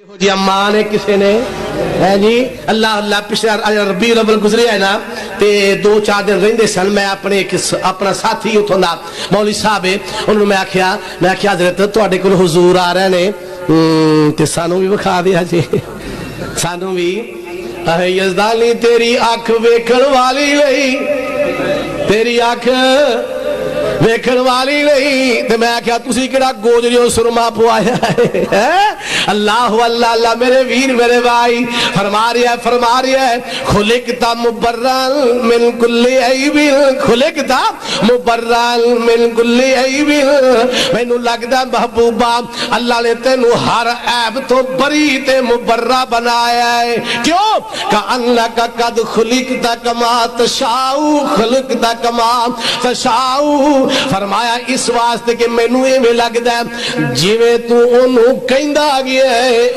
جی امان ہے کسے نے ہے جی اللہ پچھلے ربیع الاول گزرے ہے نا تے 2-4 دن رہندے سن میں اپنا ساتھی اتھوں دا مولوی صاحب ہے انہوں میں آکھیا حضرت تواڈے کول حضور آ رہے نے تے سانوں بھی وکھا دیا جی سانوں بھی یزدانی تیری آنکھ ویکھن والی نہیں تیری آنکھ ویکھن والی نہیں تے میں کہا تسی کیڑا گوجریوں سرما پوایا ہے اللہ اللہ میرے ویر میرے بھائی فرما رہا ہے خلقتا مبررا من کل عیب خلقتا مبررا من کل عیب مینوں لگدا محبوبہ اللہ نے تینوں ہر عیب تو بری تے مبررہ بنایا ہے کیوں کأنک قد خلقتا کما تشاء خلقتا کما تشاء فرمایا اس واسطے کہ مینوں ایویں لگدا ہے جویں تو اونوں کہندا گیا ہے